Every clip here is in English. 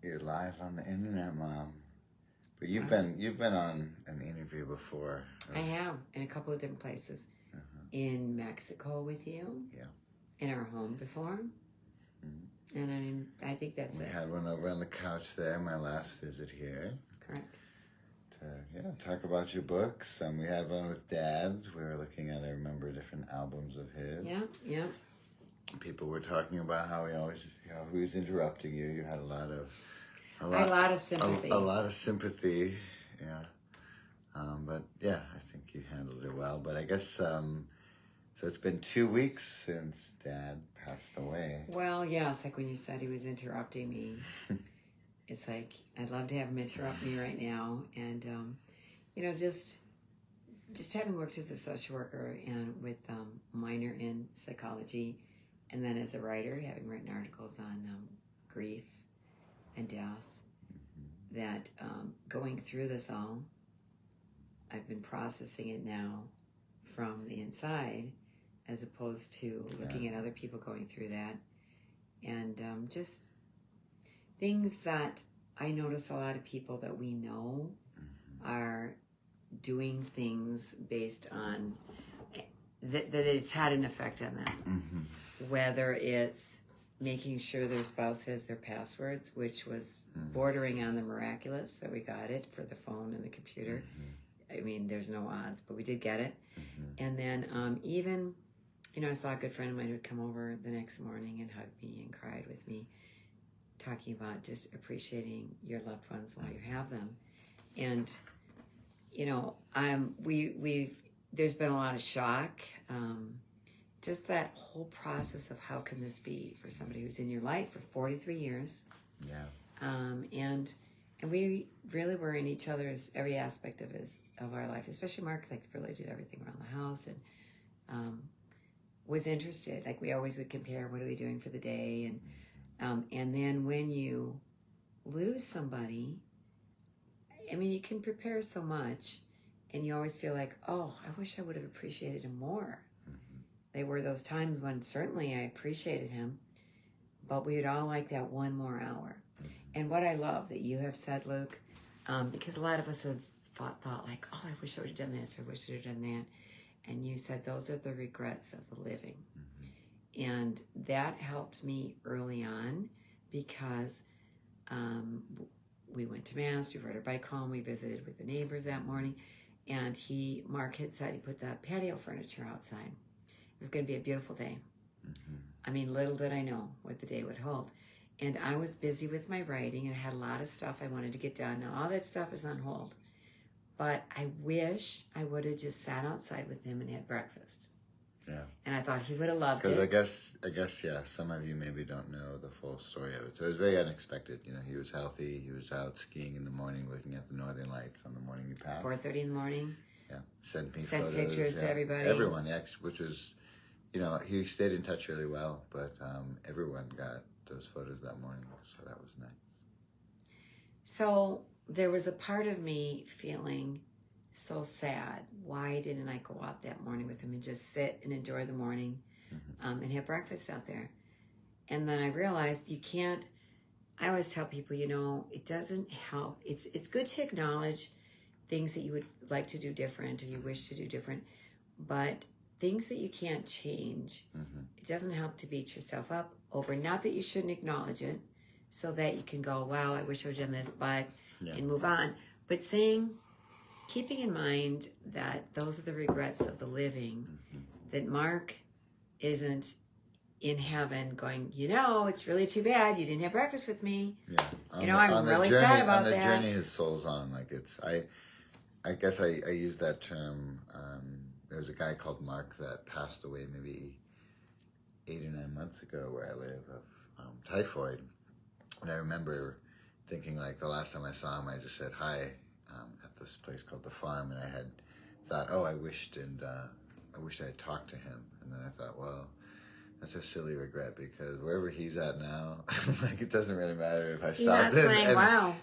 You're live on the internet, Mom. But you've been on an interview before. I have, in a couple of different places. In Mexico with you. Yeah. In our home before. Mm-hmm. And I think that's we it. We had one over on the couch there, my last visit here. Correct. To talk about your books. We had one with Dad. We were looking at, I remember, different albums of his. Yeah. People were talking about how he always, he was interrupting you. You had a lot of sympathy. A lot of sympathy, yeah. But yeah, I think you handled it well. But I guess, so it's been 2 weeks since Dad passed away. Well, yeah, it's like when you said he was interrupting me. It's like, I'd love to have him interrupt me right now. And, just having worked as a social worker and with minor in psychology, and then as a writer, having written articles on grief and death, that going through this all, I've been processing it now from the inside as opposed to looking at other people going through that. And just things that I notice a lot of people that we know are doing things based on that it's had an effect on them. Whether it's making sure their spouse has their passwords, which was bordering on the miraculous that we got it for the phone and the computer. I mean, there's no odds, but we did get it. And then even, I saw a good friend of mine who'd come over the next morning and hugged me and cried with me, talking about just appreciating your loved ones while you have them. And, there's been a lot of shock. Just that whole process of how can this be for somebody who's in your life for 43 years. Yeah. And we really were in each other's every aspect of our life, especially Mark, like really did everything around the house and was interested. Like we always would compare, what are we doing for the day? And then when you lose somebody, I mean, you can prepare so much and you always feel like, oh, I wish I would have appreciated him more. There were those times when certainly I appreciated him, but we would all like that one more hour. And what I love that you have said, Luke, because a lot of us have thought like, oh, I wish I would have done this, or I wish I would have done that. And you said those are the regrets of the living. And that helped me early on because we went to Mass, we rode our bike home, we visited with the neighbors that morning, and Mark had said he put the patio furniture outside. It was going to be a beautiful day. I mean, little did I know what the day would hold. And I was busy with my writing and I had a lot of stuff I wanted to get done. Now, all that stuff is on hold. But I wish I would have just sat outside with him and had breakfast. Yeah. And I thought he would have loved it. Because I guess, yeah, some of you maybe don't know the full story of it. So it was very unexpected. He was healthy. He was out skiing in the morning, looking at the northern lights on the morning he passed. 4:30 in the morning. Yeah. Sent pictures to everybody. Everyone, which was... he stayed in touch really well, but everyone got those photos that morning, so that was nice. So there was a part of me feeling so sad. Why didn't I go out that morning with him and just sit and enjoy the morning and have breakfast out there? And then I realized you can't, I always tell people, it doesn't help. It's good to acknowledge things that you would like to do different or you wish to do different, but things that you can't change, it doesn't help to beat yourself up over. Not that you shouldn't acknowledge it, so that you can go, wow, I wish I would have done this, but, and move on. But keeping in mind that those are the regrets of the living, that Mark isn't in heaven going, it's really too bad you didn't have breakfast with me. Yeah. I'm really sad about that. On the journey his soul's on, I guess I use that term. There's a guy called Mark that passed away maybe 8 or 9 months ago where I live of typhoid. And I remember thinking like the last time I saw him, I just said hi at this place called The Farm. And I had thought, oh, I wished I had talked to him. And then I thought, well, that's a silly regret because wherever he's at now, it doesn't really matter if I stopped in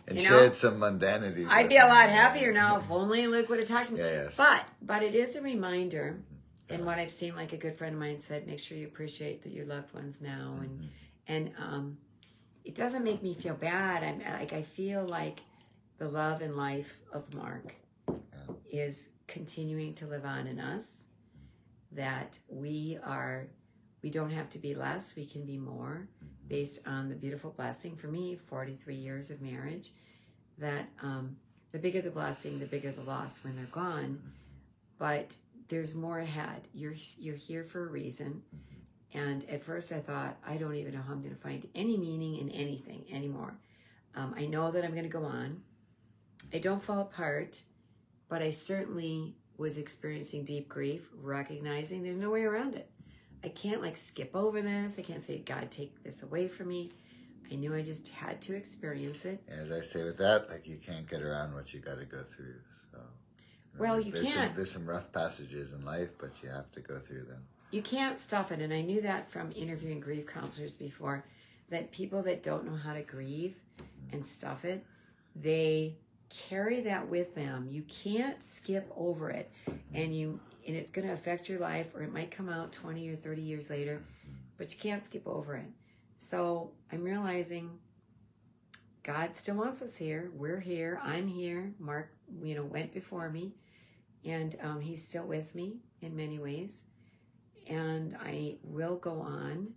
and shared some mundanity. I'd be a lot happier now if only Luke would have talked to me. Yes. But it is a reminder, and what I've seen, like a good friend of mine said, make sure you appreciate your loved ones now, and it doesn't make me feel bad. I'm like, I feel like the love and life of Mark is continuing to live on in us, that we don't have to be less, we can be more, based on the beautiful blessing for me, 43 years of marriage, that the bigger the blessing, the bigger the loss when they're gone, but there's more ahead. You're here for a reason. And at first I thought, I don't even know how I'm going to find any meaning in anything anymore. I know that I'm going to go on. I don't fall apart, but I certainly was experiencing deep grief, recognizing there's no way around it. I can't like skip over this. I can't say, God, take this away from me. I knew I just had to experience it. As I say with that, like, you can't get around what you got to go through. So, well, you can't. There's some rough passages in life, but you have to go through them. You can't stuff it. And I knew that from interviewing grief counselors before, that people that don't know how to grieve and stuff it, they carry that with them. You can't skip over it. And it's going to affect your life, or it might come out 20 or 30 years later, but you can't skip over it. So I'm realizing God still wants us here. We're here. I'm here. Mark, went before me, and he's still with me in many ways. And I will go on.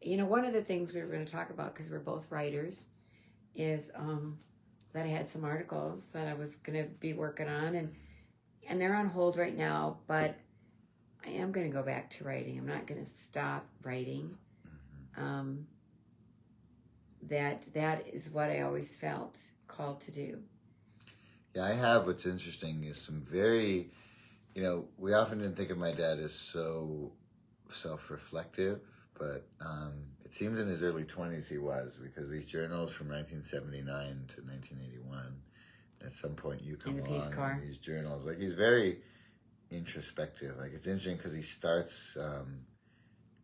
One of the things we were going to talk about, because we're both writers, is that I had some articles that I was going to be working on, and they're on hold right now, but I am going to go back to writing. I'm not going to stop writing. That is what I always felt called to do. Yeah, I have. What's interesting is some very, we often didn't think of my dad as so self-reflective, but it seems in his early 20s he was, because these journals from 1979 to 1981, at some point you come along and these journals, like, he's very introspective. Like, it's interesting because he starts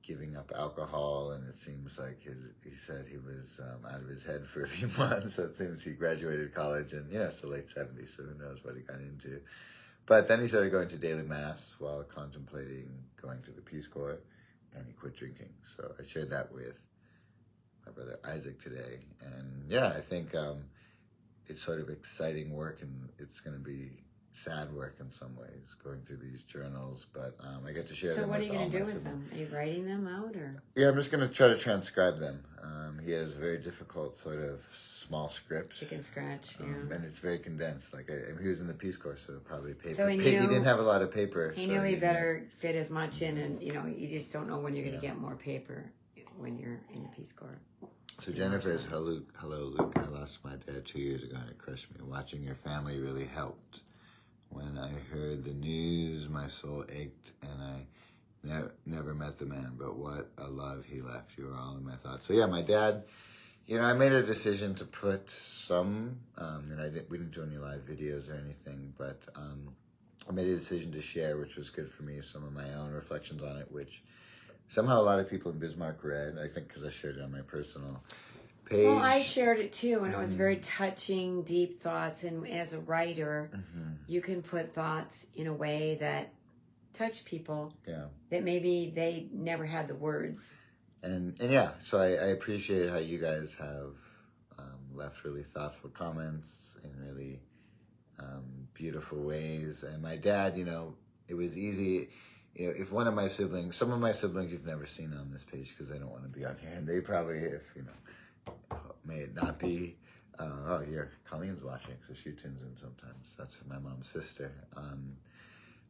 giving up alcohol, and it seems like he said he was out of his head for a few months. So it seems he graduated college, and it's the late 70s, so who knows what he got into. But then he started going to daily mass while contemplating going to the Peace Corps, and he quit drinking. So I shared that with my brother Isaac today. And yeah, I think it's sort of exciting work, and it's going to be sad work in some ways, going through these journals, but I get to share them. So what are you going to do with them? Are you writing them out, or? Yeah, I'm just going to try to transcribe them. He has very difficult sort of small scripts. Chicken scratch, yeah. And it's very condensed. Like, he was in the Peace Corps, so probably paper. So he didn't have a lot of paper. He knew he better fit as much in, and you just don't know when you're going to get more paper when you're in the Peace Corps. So Jennifer's, hello Luke, I lost my dad 2 years ago and it crushed me. Watching your family really helped. When I heard the news, my soul ached, and I never met the man, but what a love he left. You were all in my thoughts. So yeah, my dad, I made a decision to put some, we didn't do any live videos or anything, but I made a decision to share, which was good for me, some of my own reflections on it, which somehow a lot of people in Bismarck read, I think because I shared it on my personal page. Well, I shared it too, and it was very touching, deep thoughts. And as a writer, you can put thoughts in a way that touch people. Yeah. That maybe they never had the words. And yeah, so I appreciate how you guys have left really thoughtful comments in really beautiful ways. And my dad, it was easy. If one of my siblings, some of my siblings you've never seen on this page because they don't want to be on here, and they probably, may it not be, Colleen's watching, so she tunes in sometimes. That's my mom's sister.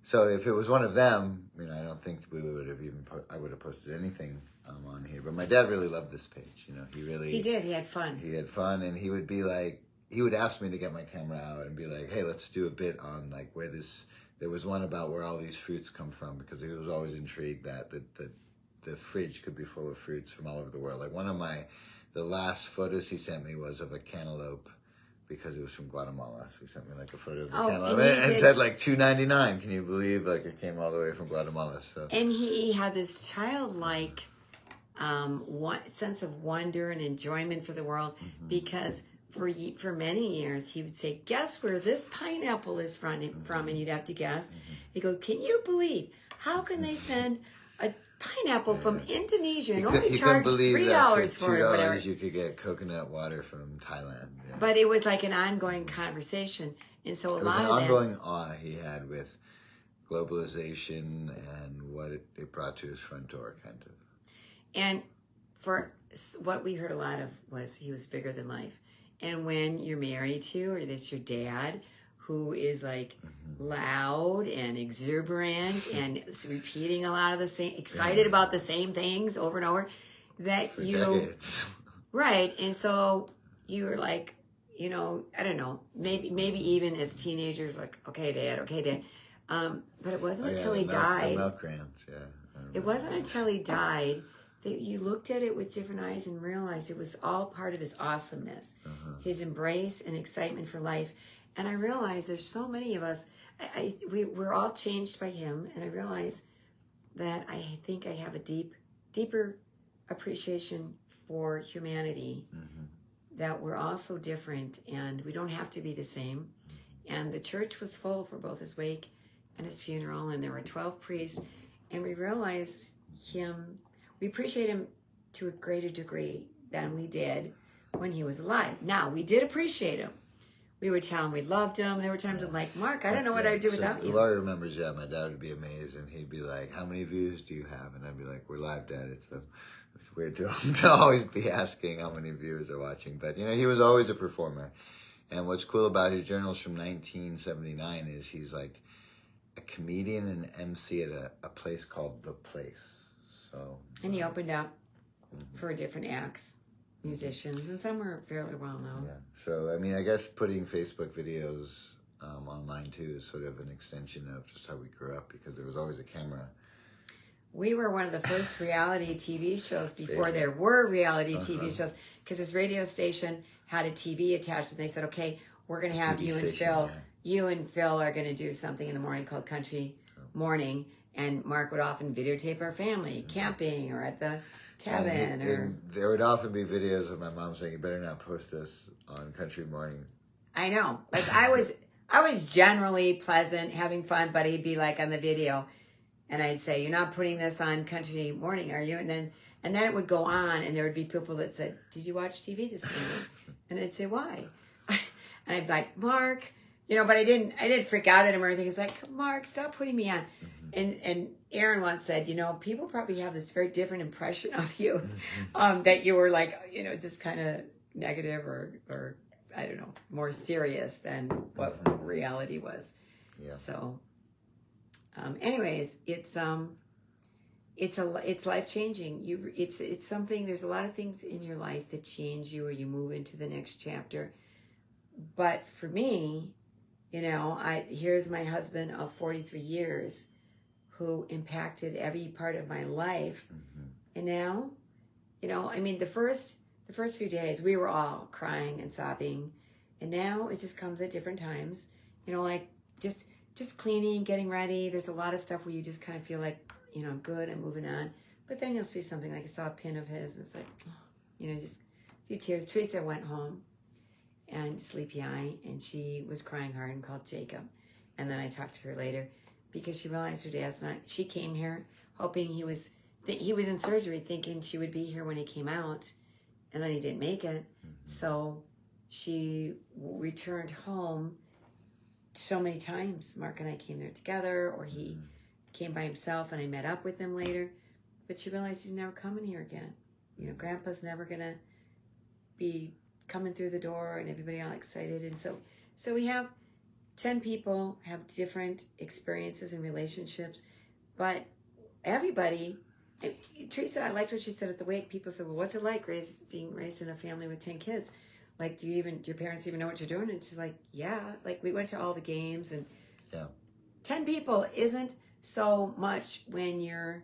So if it was one of them, I don't think we would have I would have posted anything on here. But my dad really loved this page. He did. He had fun. He had fun, and he would be like, he would ask me to get my camera out and be like, hey, let's do a bit on like where there was one about where all these fruits come from, because he was always intrigued that the fridge could be full of fruits from all over the world. Like the last photos he sent me was of a cantaloupe, because it was from Guatemala. So he sent me like a photo of the cantaloupe, and it said like $2.99. Can you believe, like, it came all the way from Guatemala? So. And he had this childlike sense of wonder and enjoyment for the world, because for many years he would say, guess where this pineapple is from, and you'd have to guess. He'd go, can you believe, how can they send a pineapple from Indonesia and He only couldn't charged believe $3 that for it or whatever. $2 you could get coconut water from Thailand. Yeah. But it was like an ongoing conversation. And so a It was lot an of that, ongoing awe he had with globalization and what it brought to his front door, kind of. and for what we heard a lot of was he was bigger than life. And when you're married to, or that's your dad, who is like loud and exuberant and repeating a lot of the same, excited about the same things over and over, that For you, decades. right. And so you were like, you know, I don't know, maybe even as teenagers, like, okay, dad. But it wasn't until he died. The milk rant, yeah. It wasn't until he died that you looked at it with different eyes and realized it was all part of his awesomeness, his embrace and excitement for life. And I realized there's so many of us, we're all changed by him. And I realized that I think I have a deeper appreciation for humanity, that we're all so different and we don't have to be the same. And the church was full for both his wake and his funeral, and there were 12 priests. And we realized we appreciate him to a greater degree than we did when he was alive. Now, we did appreciate him. We would tell him we loved him. There were times I'm like, Mark, I don't know what I'd do without you. Laura remembers, my dad would be amazed, and he'd be like, how many views do you have? And I'd be like, we're live, Dad. It's weird to always be asking how many viewers are watching. But, he was always a performer. And what's cool about his journals from 1979 is he's like a comedian and MC at a place called The Place. So, and he opened up for different acts, musicians, and some were fairly well known. Yeah. So, I guess putting Facebook videos online too is sort of an extension of just how we grew up, because there was always a camera. We were one of the first reality TV shows before there were reality TV shows, because this radio station had a TV attached, and they said, okay, we're going to have you and Phil. Yeah. You and Phil are going to do something in the morning called Country Morning, and Mark would often videotape our family camping or at the cabin. And there would often be videos of my mom saying, you better not post this on Country Morning. I know. Like I was generally pleasant, having fun, but he'd be like on the video, and I'd say, you're not putting this on Country Morning, are you? And then it would go on, and there would be people that said, did you watch TV this morning? And I'd say, why? And I'd be like, Mark, but I didn't freak out at him or anything. It's like, Mark, stop putting me on. And Aaron once said, people probably have this very different impression of you, that you were like, just kind of negative or I don't know, more serious than what reality was. Yeah. So, anyways, it's life changing. It's something. There's a lot of things in your life that change you, or you move into the next chapter. But for me, here's my husband of 43 years, who impacted every part of my life, and now, the first few days we were all crying and sobbing, and now it just comes at different times. Like just cleaning, getting ready. There's a lot of stuff where you just kind of feel like, I'm good, I'm moving on. But then you'll see something like I saw a pin of his, and it's like, just a few tears. Teresa went home and sleepy eye, and she was crying hard and called Jacob. And then I talked to her later because she realized her dad's not. She came here hoping he was in surgery, thinking she would be here when he came out, and then he didn't make it. So she returned home so many times. Mark and I came there together, or he came by himself and I met up with him later. But she realized he's never coming here again. Grandpa's never gonna be coming through the door and everybody all excited. And so we have 10 people have different experiences and relationships, but everybody, Teresa, I liked what she said at the wake. People said, well, what's it like being raised in a family with 10 kids? Like, do your parents even know what you're doing? And she's like, yeah, like we went to all the games, and 10 people isn't so much when you're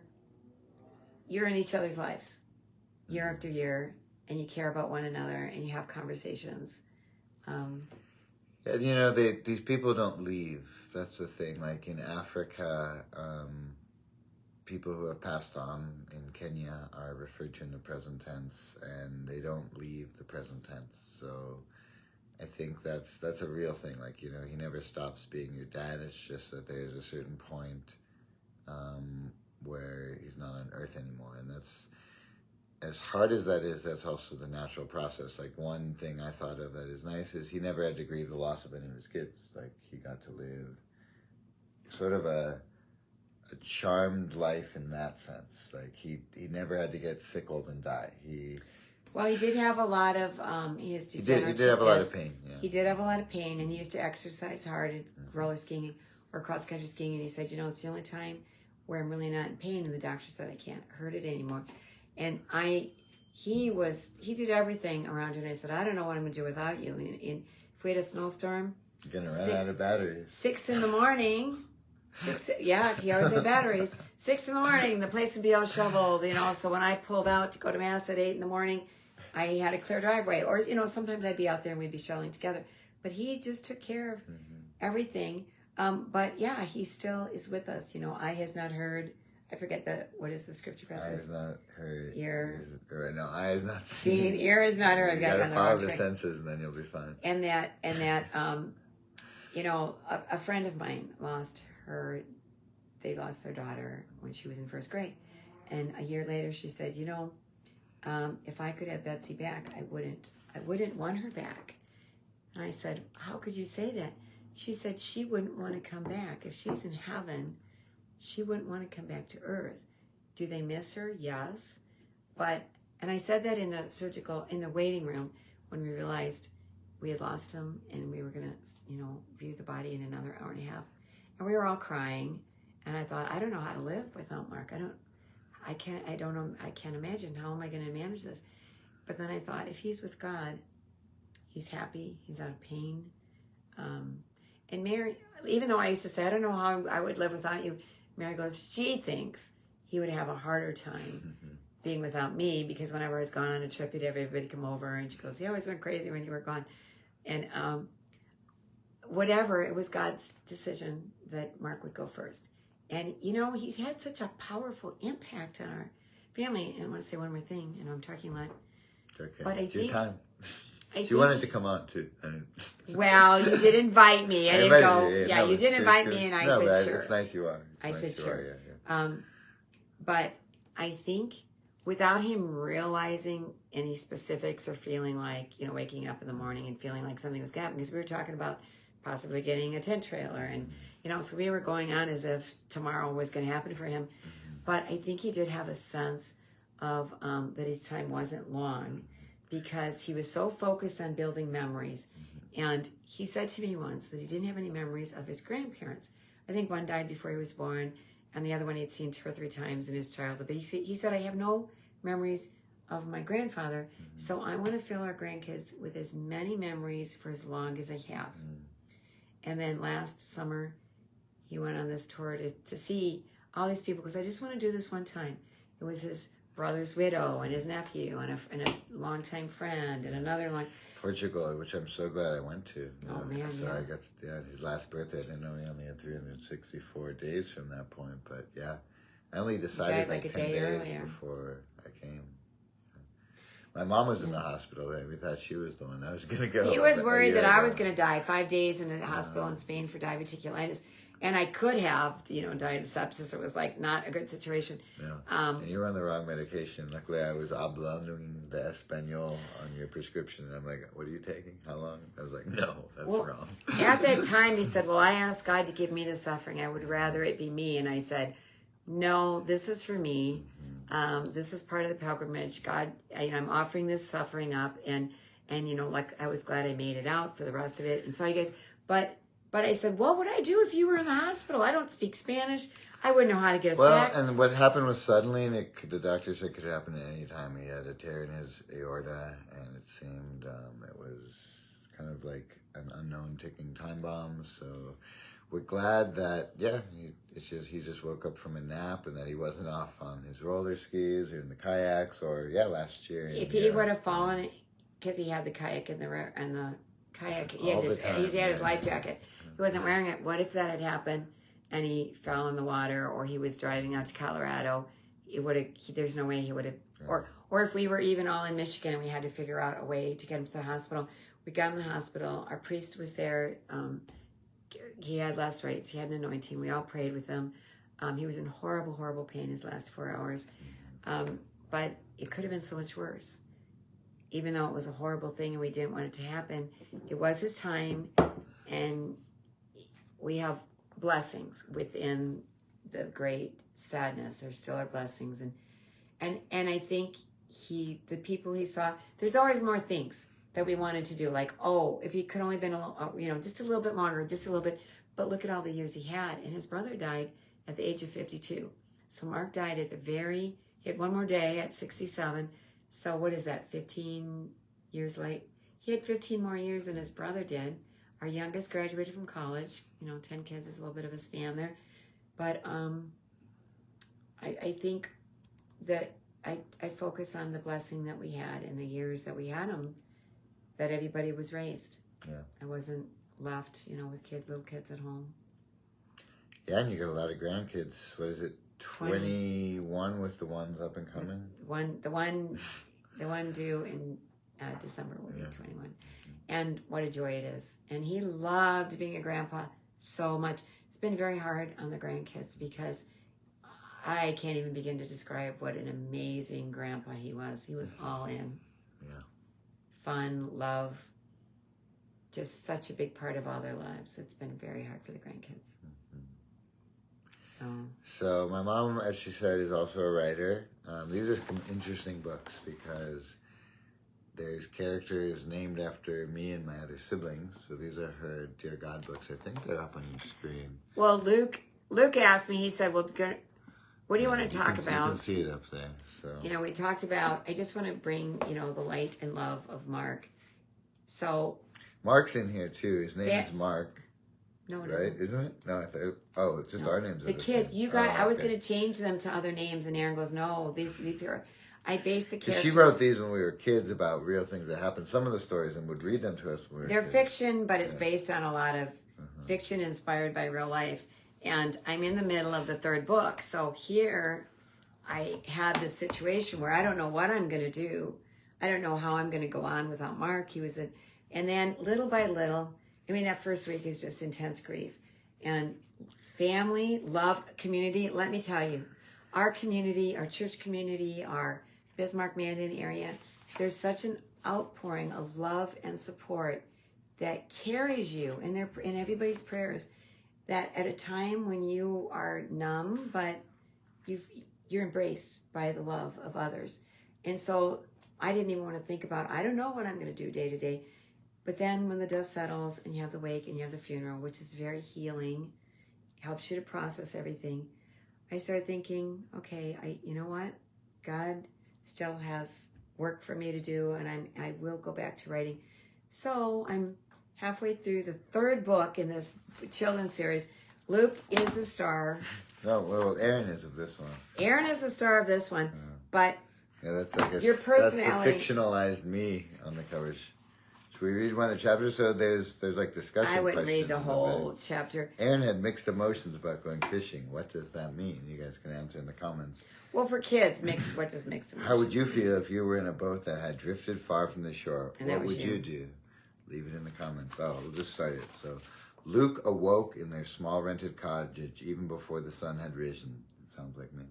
in each other's lives year after year, and you care about one another, and you have conversations. And these people don't leave. That's the thing. Like in Africa, people who have passed on in Kenya are referred to in the present tense, and they don't leave the present tense. So I think that's a real thing. Like, he never stops being your dad. It's just that there's a certain point where he's not on Earth anymore, and that's as hard as that is. That's also the natural process. Like one thing I thought of that is nice is he never had to grieve the loss of any of his kids. Like he got to live sort of a charmed life in that sense. Like he never had to get sick, old, and die. Well, he did have a lot of he did have a lot of pain. Yeah. He did have a lot of pain, and he used to exercise hard at roller skiing or cross country skiing. And he said, it's the only time where I'm really not in pain. And the doctor said I can't hurt it anymore. And he did everything around it. And I said, I don't know what I'm gonna do without you. And if we had a snowstorm, you're gonna run out of batteries. 6 a.m. He always had batteries. 6 a.m, the place would be all shoveled, So when I pulled out to go to mass at 8 a.m, I had a clear driveway. Or, sometimes I'd be out there and we'd be shoveling together. But he just took care of everything. But yeah, he still is with us. Eye has not heard. I forget what is the scripture passage? Eye has not heard. Eye has not seen. Ear has not heard. You gotta follow the senses, and then you'll be fine. And that, a friend of mine they lost their daughter when she was in first grade. And a year later she said, if I could have Betsy back, I wouldn't want her back. And I said, how could you say that? She said she wouldn't want to come back. If she's in heaven, she wouldn't want to come back to earth. Do they miss her? Yes. And I said that in the waiting room when we realized we had lost him and we were going to, view the body in another hour and a half. And we were all crying. And I thought, I don't know how to live without Mark. I can't imagine. How am I going to manage this? But then I thought, if he's with God, he's happy. He's out of pain. And Mary, even though I used to say, I don't know how I would live without you, Mary goes, she thinks he would have a harder time being without me, because whenever I was gone on a trip, he'd have everybody come over, and she goes, he always went crazy when you were gone. And whatever, it was God's decision that Mark would go first. And, he's had such a powerful impact on our family. And I want to say one more thing. I'm talking a lot. Okay. But it's your time. She wanted to come on, too. Well, you did invite me. I didn't go. Yeah, you did invite me, and I said, sure. It's nice you are. I said, sure. Yeah. But I think without him realizing any specifics or feeling like, waking up in the morning and feeling like something was going to happen, because we were talking about possibly getting a tent trailer, and so we were going on as if tomorrow was going to happen for him. But I think he did have a sense of that his time wasn't long, because he was so focused on building memories. And he said to me once that he didn't have any memories of his grandparents. I think one died before he was born, and the other one he had seen 2 or 3 times in his childhood. But he said, I have no memories of my grandfather, so I want to fill our grandkids with as many memories for as long as I have. And then last summer, he went on this tour to see all these people, because I just want to do this one time. It was his brother's widow and his nephew and a longtime friend and another long... Portugal, which I'm so glad I went to. Oh, man, so I got his last birthday. I didn't know he only had 364 days from that point, but yeah. I only decided like 10 days before I came. My mom was in the hospital, and we thought she was the one that was going to go. He was worried that I was going to die. 5 days in a hospital in Spain for diverticulitis. And I could have, died of sepsis. It was like not a good situation. Yeah. And you were on the wrong medication. Luckily, I was hablando de español on your prescription. And I'm like, what are you taking? How long? I was like, no, that's wrong. At that time, he said, well, I asked God to give me the suffering. I would rather it be me. And I said, no, this is for me. This is part of the pilgrimage. God, I'm offering this suffering up. And like I was glad I made it out for the rest of it. And so you guys, but I said, what would I do if you were in the hospital? I don't speak Spanish. I wouldn't know how to get us back. Well, and what happened was suddenly, and the doctor said it could happen at any time. He had a tear in his aorta, and it seemed it was kind of like an unknown ticking time bomb. So we're glad that, he just woke up from a nap, and that he wasn't off on his roller skis or in the kayaks, or, last year. If he would have fallen, because he had the kayak and the kayak, he had his life jacket. He wasn't wearing it. What if that had happened and he fell in the water, or he was driving out to Colorado? There's no way he would have, or if we were even all in Michigan and we had to figure out a way to get him to the hospital. We got him to the hospital. Our priest was there. He had lacerates. He had an anointing. We all prayed with him. He was in horrible, horrible pain his last 4 hours. But it could have been so much worse. Even though it was a horrible thing and we didn't want it to happen, it was his time, and we have blessings within the great sadness. There still are blessings, and I think the people he saw, there's always more things that we wanted to do, like, oh, if he could only been just a little bit longer, just a little bit. But look at all the years he had, and his brother died at the age of 52. So Mark died he had one more day at 67. So what is that, 15 years late? He had 15 more years than his brother did. Our youngest graduated from college. 10 kids is a little bit of a span there. But I think that I focus on the blessing that we had in the years that we had him, that everybody was raised. Yeah. I wasn't left, with little kids at home. Yeah, and you got a lot of grandkids. What is it? 21 with the ones up and coming? The one due in December will be 21. And what a joy it is. And he loved being a grandpa so much. It's been very hard on the grandkids because I can't even begin to describe what an amazing grandpa he was. He was all in. Yeah. Fun, love, just such a big part of all their lives. It's been very hard for the grandkids. So my mom, as she said, is also a writer. These are some interesting books because there's characters named after me and my other siblings. So these are her Dear God books. I think they're up on your screen. Well, Luke asked me, he said, well, what do you want to talk about? You can see it up there. So we talked about, I just want to bring, the light and love of Mark. So Mark's in here too. His name is Mark. No, it right? Isn't it? No, I thought. it's just our names. The kids, you guys. I was going to change them to other names, and Aaron goes, "No, these are." I based the characters. She wrote these when we were kids about real things that happened. Some of the stories, and would read them to us when we were They're kids. Fiction, but it's based on a lot of fiction inspired by real life. And I'm in the middle of the third book, so here I had this situation where I don't know what I'm going to do. I don't know how I'm going to go on without Mark. And then little by little. That first week is just intense grief. And family, love, community, let me tell you, our community, our church community, our Bismarck, Mandan area, there's such an outpouring of love and support that carries you in everybody's prayers, that at a time when you are numb, but you're embraced by the love of others. And so I didn't even want to think about, I don't know what I'm going to do day to day. But then when the dust settles and you have the wake and you have the funeral, which is very healing, helps you to process everything, I started thinking, okay, you know what? God still has work for me to do, and I will go back to writing. So I'm halfway through the third book in this children's series. Luke is the star. No, well, Aaron is of this one. Aaron is the star of this one, but that's, I guess, your personality. That's the fictionalized me on the covers. We read one of the chapters, so there's like discussion. I wouldn't read the whole it. chapter. Aaron had mixed emotions about going fishing. What does that mean? You guys can answer in the comments. Well, for kids, what does mixed emotions? How would you feel if you were in a boat that had drifted far from the shore? And what would you do? Leave it in the comments. Oh, we'll just start it. So, Luke awoke in their small rented cottage even before the sun had risen. It sounds like me.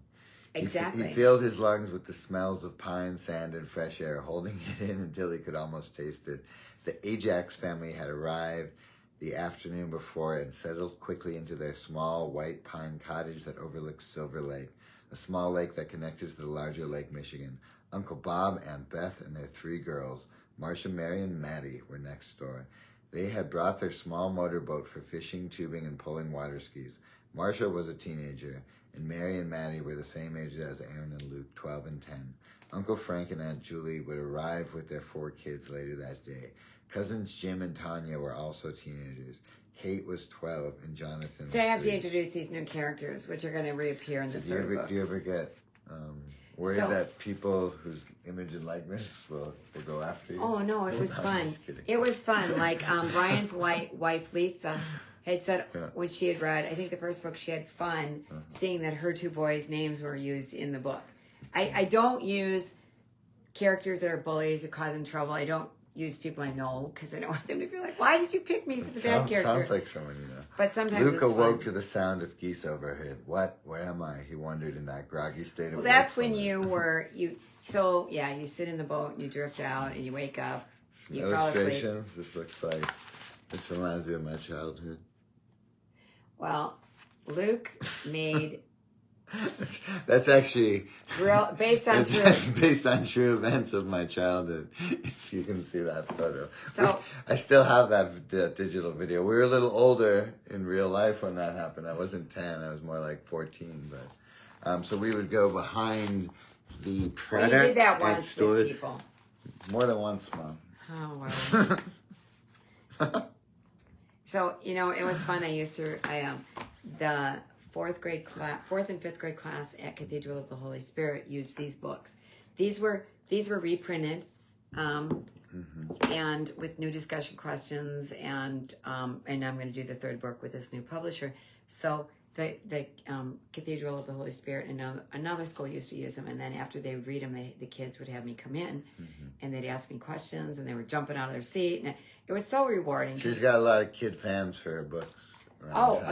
Exactly. He filled his lungs with the smells of pine, sand, and fresh air, holding it in until he could almost taste it. The Ajax family had arrived the afternoon before and settled quickly into their small white pine cottage that overlooked Silver Lake, a small lake that connected to the larger Lake Michigan. Uncle Bob, Aunt Beth, and their 3 girls, Marcia, Mary, and Maddie, were next door. They had brought their small motorboat for fishing, tubing, and pulling water skis. Marcia was a teenager, and Mary and Maddie were the same age as Aaron and Luke, 12 and 10. Uncle Frank and Aunt Julie would arrive with their 4 kids later that day. Cousins Jim and Tanya were also teenagers. Kate was 12 and Jonathan was 3. So I have to introduce these new characters, which are going to reappear in the third book. Do you ever get worried that people whose image and likeness will go after you? Oh, no, it was fun. It was fun. Like Brian's wife, Lisa, had said when she had read, I think the first book, she had fun seeing that her 2 boys' names were used in the book. I don't use characters that are bullies or causing trouble. I don't use people I know because I don't want them to be like, why did you pick me for the bad character? Sounds like someone you know. But sometimes Luke it's awoke fun. to the sound of geese overhead. What? Where am I? He wondered in that groggy state of Well, that's when wakefulness. you sit in the boat and you drift out and you wake up. Some You fall asleep. illustrations. This reminds me of my childhood. Well, Luke made That's actually based on true. that's based on true events of my childhood. If you can see that photo. So I still have that digital video. We were a little older in real life when that happened. I wasn't 10. I was more like 14. But so we would go behind the product. Well, you did that and once store with it. people. More than once, Mom. Oh wow. So it was fun. The fourth and fifth grade class at Cathedral of the Holy Spirit used these books. These were reprinted, and with new discussion questions, and I'm going to do the third book with this new publisher. So the Cathedral of the Holy Spirit and another school used to use them, and then after they would read them, the kids would have me come in, and they'd ask me questions, and they were jumping out of their seat, and it was so rewarding. She's got a lot of kid fans for her books.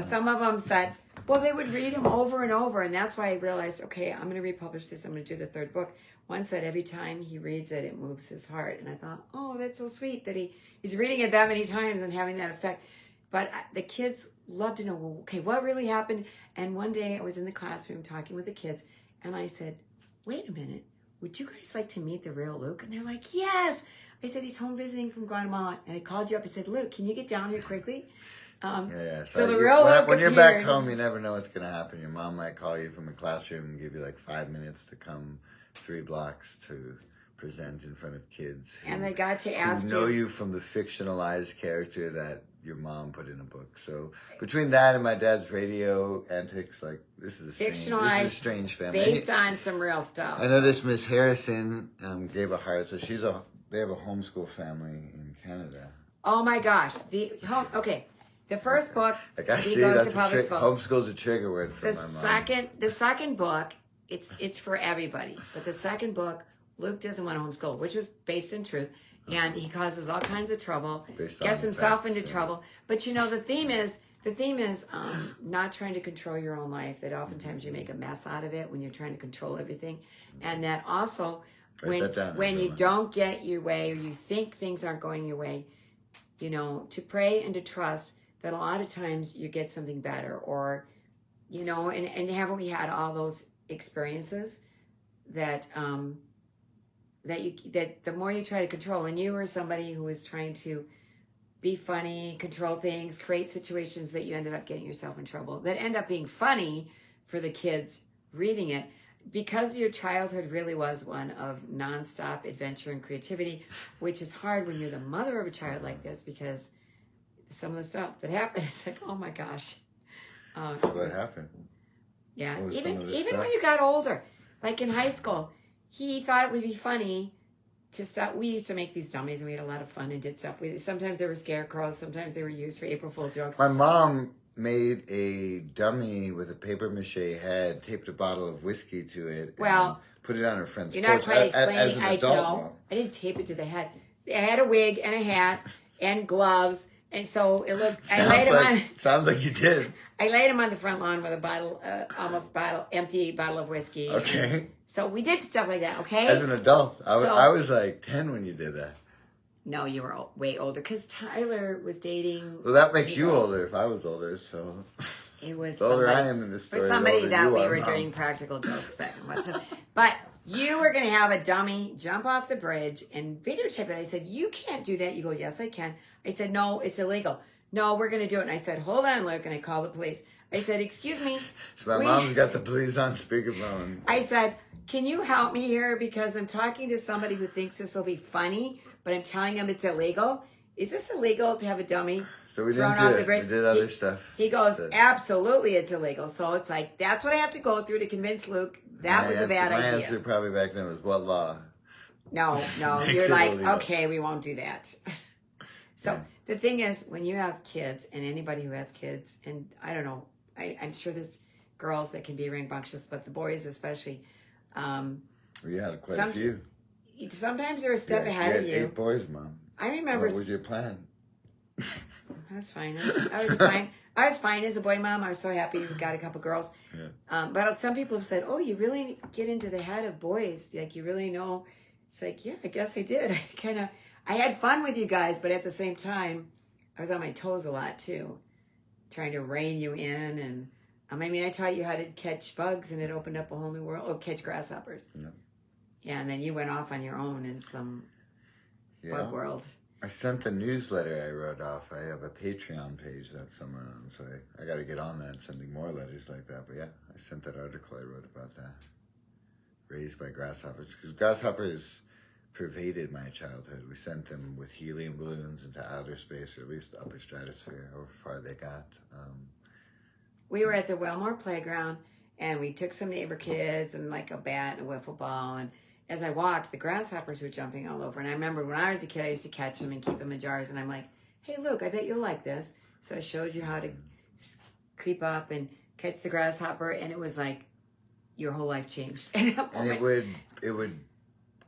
Some of them said, well, they would read them over and over, and that's why I realized, okay, I'm going to republish this. I'm going to do the third book. One said every time he reads it, it moves his heart, and I thought, oh, that's so sweet that he's reading it that many times and having that effect. But the kids love to know, well, okay, what really happened? And one day I was in the classroom talking with the kids, and I said, wait a minute, would you guys like to meet the real Luke? And they're like, yes. I said, he's home visiting from Guatemala, and I called you up. I said, Luke, can you get down here quickly? So the real Luke when you're back appeared. home, you never know what's going to happen. Your mom might call you from a classroom and give you like 5 minutes to come 3 blocks to present in front of kids. And they got to ask who know you from the fictionalized character that your mom put in a book. So between that and my dad's radio antics, like this is a strange family. Based on some real stuff. I know this Miss Harrison gave a heart. So they have a homeschool family in Canada. Oh my gosh. The first book, like I he see, goes that's to public school. Homeschool's a trigger word for my mom. The second book, it's for everybody. But the second book, Luke doesn't want to homeschool, which was based in truth. And he causes all kinds of trouble, gets himself into trouble. But the theme is not trying to control your own life, that oftentimes you make a mess out of it when you're trying to control everything. And that also, when you don't get your way or you think things aren't going your way, to pray and to trust that a lot of times you get something better, or, and haven't we had all those experiences that the more you try to control, and you were somebody who was trying to be funny, control things, create situations that you ended up getting yourself in trouble, that end up being funny for the kids reading it, because your childhood really was one of nonstop adventure and creativity, which is hard when you're the mother of a child like this, because some of the stuff that happened, it's like, oh my gosh. What happened? Yeah, even when you got older, like in high school, he thought it would be funny to stop. We used to make these dummies, and we had a lot of fun and did stuff. Sometimes they were scarecrows, sometimes they were used for April Fool jokes. My mom made a dummy with a paper mache head, taped a bottle of whiskey to it, and put it on her friend's porch. You're not quite explaining. As an adult, I didn't tape it to the head. I had a wig and a hat and gloves, and so it looked. Sounds like you did. I laid him on the front lawn with a bottle, empty bottle of whiskey. Okay. So we did stuff like that. Okay. As an adult, I was like 10 when you did that. No, you were way older, because Tyler was dating. Well, that makes you older if I was older, so. It was the older I am in this story. For somebody that we were doing practical jokes back and what. But you were going to have a dummy jump off the bridge and videotape it. I said, you can't do that. You go, yes, I can. I said, no, it's illegal. No, we're going to do it. And I said, hold on, Luke. And I called the police. I said, excuse me. So my mom's got the police on speakerphone. I said, can you help me here? Because I'm talking to somebody who thinks this will be funny, but I'm telling him it's illegal. Is this illegal to have a dummy so we thrown didn't off do the it. bridge? We did other stuff. He goes, absolutely, it's illegal. So it's like, that's what I have to go through to convince Luke that was a bad idea. My answer probably back then was, what law? No, you're like, okay, we won't do that. So the thing is, when you have kids, and anybody who has kids, and I don't know, I'm sure there's girls that can be rambunctious, but the boys especially. We had quite a few. Sometimes they're a step ahead of you. 8 boys, Mom. I remember. What was your plan? I was fine. I was fine. I was fine as a boy mom. I was so happy we got a couple girls. Yeah. But some people have said, "Oh, you really get into the head of boys. Like you really know." It's like, yeah, I guess I did. I had fun with you guys, but at the same time, I was on my toes a lot too, trying to rein you in. And I mean, I taught you how to catch bugs, and it opened up a whole new world. Oh, catch grasshoppers. Yeah. Yeah, and then you went off on your own in some bug world. I sent the newsletter I wrote off. I have a Patreon page that somewhere on, so I got to get on that, sending more letters like that. But yeah, I sent that article I wrote about that. Raised by grasshoppers, because grasshoppers pervaded my childhood. We sent them with helium balloons into outer space, or at least the upper stratosphere, however far they got. We were at the Wellmore playground, and we took some neighbor kids and like a bat and a wiffle ball, and as I walked, the grasshoppers were jumping all over. And I remember when I was a kid, I used to catch them and keep them in jars. And I'm like, hey, look, I bet you'll like this. So I showed you how to creep up and catch the grasshopper. And it was like your whole life changed. And it would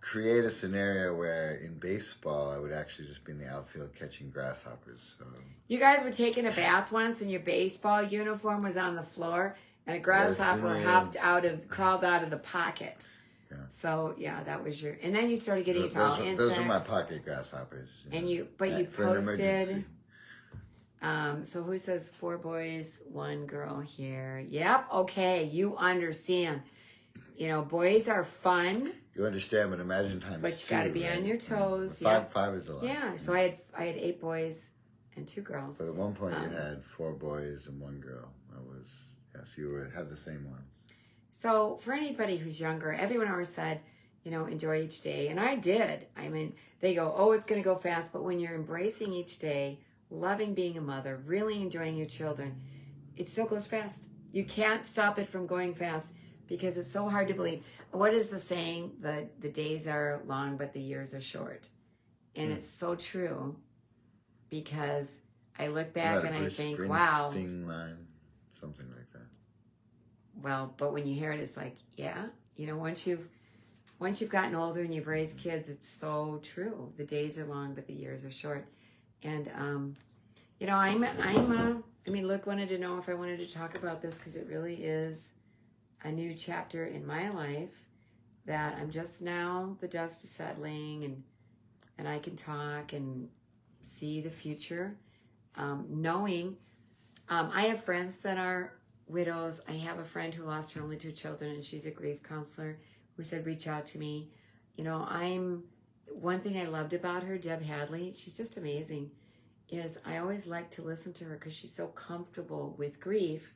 create a scenario where in baseball, I would actually just be in the outfield catching grasshoppers. So. You guys were taking a bath once and your baseball uniform was on the floor. And a grasshopper crawled out of the pocket. Yeah. So yeah, that was your, and then you started getting into all insects. Those are my pocket grasshoppers. And you posted. So who says 4 boys, 1 girl here? Yep. Okay, you understand. You know, boys are fun. You understand, but imagine times. But you got to be on your toes. Yeah. Five is a lot. Yeah. So I had 8 boys and 2 girls. But at one point you had 4 boys and 1 girl. That was you had the same ones. So for anybody who's younger, everyone always said, you know, enjoy each day. And I did. I mean, they go, oh, it's going to go fast. But when you're embracing each day, loving being a mother, really enjoying your children, it still goes fast. You can't stop it from going fast because it's so hard to believe. What is the saying? The days are long, but the years are short. And it's so true because I look back and I think, wow. Line, something like that. Well, but when you hear it, it's like, yeah, you know, once you've gotten older and you've raised kids, it's so true. The days are long, but the years are short. And, you know, I mean, Luke wanted to know if I wanted to talk about this because it really is a new chapter in my life that I'm just now, the dust is settling and I can talk and see the future. Knowing, I have friends that are widows. I have a friend who lost her only 2 children and she's a grief counselor who said, reach out to me. You know, one thing I loved about her, Deb Hadley, she's just amazing, is I always like to listen to her because she's so comfortable with grief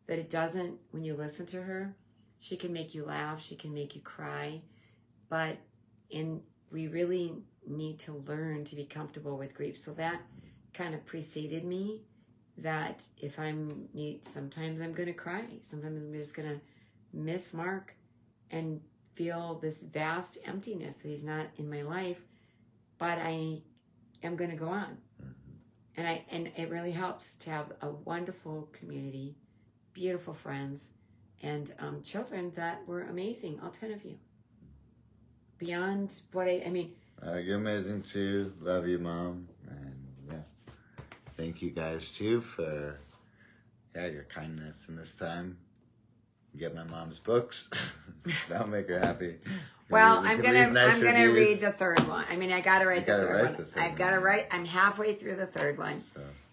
that it doesn't, when you listen to her, she can make you laugh, she can make you cry, we really need to learn to be comfortable with grief. So that kind of preceded me. That if sometimes I'm going to cry. Sometimes I'm just going to miss Mark and feel this vast emptiness that he's not in my life. But I am going to go on. And it really helps to have a wonderful community, beautiful friends, and children that were amazing, all 10 of you. Beyond what I mean. You're amazing too. Love you, Mom. And yeah. Thank you guys too for your kindness in this time. Get my mom's books. That'll make her happy. Well, I'm gonna read the 3rd one. I mean, I gotta write the 3rd one. I've got to write. I'm halfway through the 3rd one,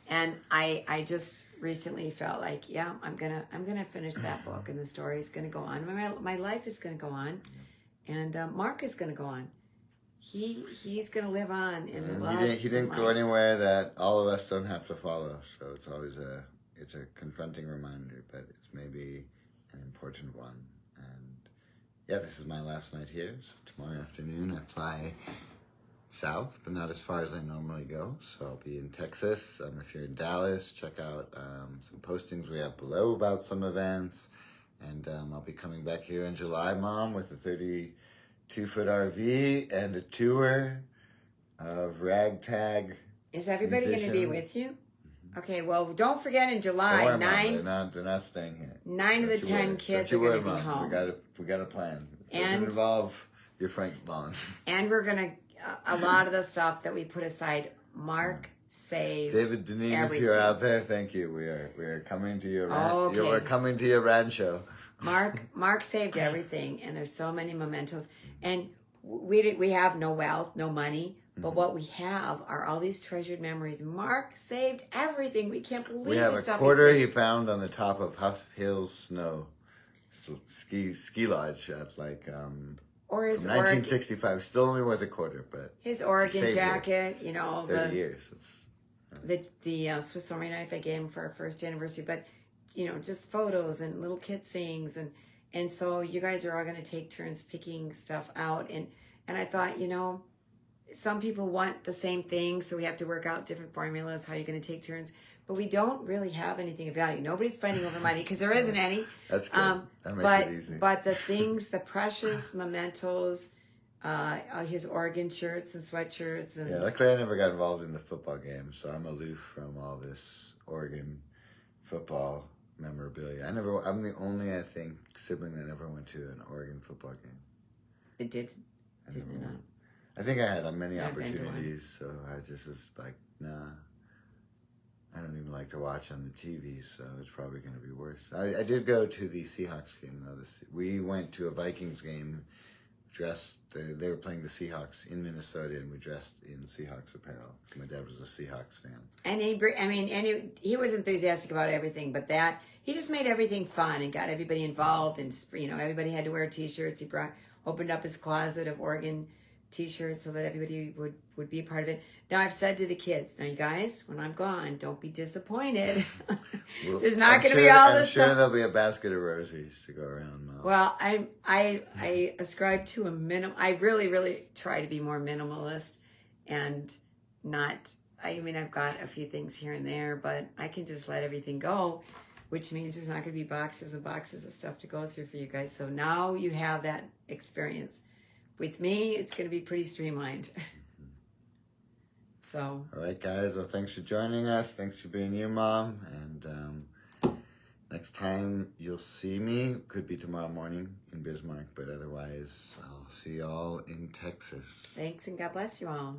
and I just recently felt like, yeah, I'm gonna finish that book, and the story is gonna go on. My life is gonna go on, and Mark is gonna go on. He's gonna live on in the love. He didn't go anywhere that all of us don't have to follow. So it's always a confronting reminder, but it's maybe an important one. And yeah, this is my last night here. So tomorrow afternoon I fly south, but not as far as I normally go. So I'll be in Texas. If you're in Dallas, check out some postings we have below about some events. And I'll be coming back here in July, Mom, with a 32-foot RV and a tour of ragtag. Is everybody going to be with you? Mm-hmm. Okay, well, don't forget in July, Mom, they're not staying here. 9 of the 10 kids are going to be home. We got a plan. It doesn't involve your Frank Bond. And we're going to a lot of the stuff that we put aside, Mark saved. David Deneen, if you're out there, thank you. We are coming to your we're coming to your rancho. Mark saved everything, and there's so many mementos. And we have no wealth, no money, but what we have are all these treasured memories. Mark saved everything. We can't believe we have the a stuff quarter he found on the top of Huff Hills Snow ski lodge at like or his 1965. Still only worth a quarter, but his Oregon jacket, you know, 30 years. The Swiss Army knife I gave him for our first anniversary, but you know, just photos and little kids things, and so you guys are all going to take turns picking stuff out, and I thought, you know, some people want the same thing, so we have to work out different formulas, how you're going to take turns, but we don't really have anything of value. Nobody's fighting over money because there isn't any. That's good. That makes it easy. But the things, the precious mementos, his Oregon shirts and sweatshirts, and luckily I never got involved in the football game, so I'm aloof from all this Oregon football memorabilia. I'm the only, I think, sibling that never went to an Oregon football game. It did. I think I had many opportunities, so I just was like, nah. I don't even like to watch on the TV, so it's probably going to be worse. I did go to the Seahawks game, though. We went to a Vikings game, dressed, they were playing the Seahawks in Minnesota, and we dressed in Seahawks apparel. My dad was a Seahawks fan. And he was enthusiastic about everything, but he just made everything fun and got everybody involved, and, you know, everybody had to wear T-shirts. He opened up his closet of Oregon T-shirts so that everybody would be a part of it. Now, I've said to the kids, now you guys, when I'm gone, don't be disappointed. There's not going to be all this stuff. I'm sure there'll be a basket of roses to go around. Well, I ascribe to I really, really try to be more minimalist and not, I've got a few things here and there, but I can just let everything go, which means there's not going to be boxes and boxes of stuff to go through for you guys. So now you have that experience. With me, it's going to be pretty streamlined. So. All right, guys. Well, thanks for joining us. Thanks for being you, Mom. And next time you'll see me, could be tomorrow morning in Bismarck, but otherwise I'll see you all in Texas. Thanks, and God bless you all.